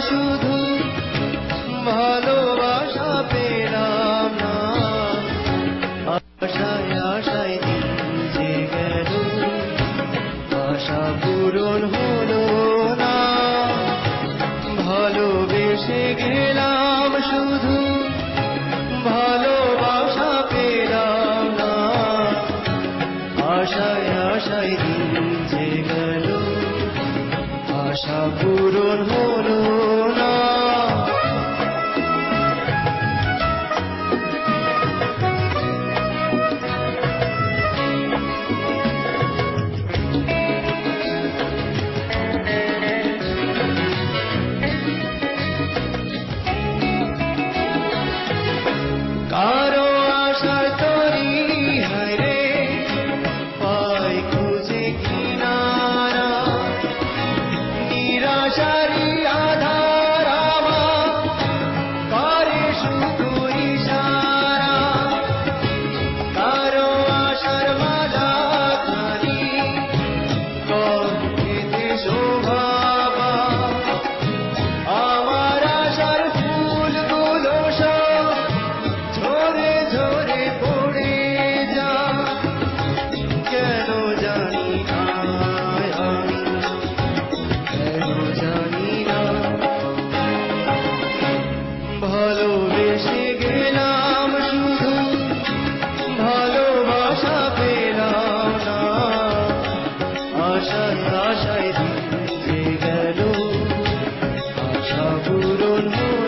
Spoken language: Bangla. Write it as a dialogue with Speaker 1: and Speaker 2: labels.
Speaker 1: শুধু ভালোবাসা পেলাম না, আশায় আশায় দিন যে গেল, আশা পূরণ হলো না। ভালোবেসে গেলাম শুধু ভালোবাসা পেলাম না, আশায় আশায় দিন যে গেল, আশা পূরণ হলো না। কারো আশায় তরি হায়রে পাই খুঁজে কিনারা, নিরাশারি আধার আমার করে শুধু ইশারা। কারো আশার মালা খানি কণ্ঠেতে শোভাবা, আমার আশার ফুলগুলো সব ঝরে ঝরে পড়ে যা। কেন জানি না আমি, কেন জানি না, ভালোবেসে গেলাম শুধু ভালোবাসা পেলাম না, আশায় আশায় দিন যে গেল, আশা পূরণ হলো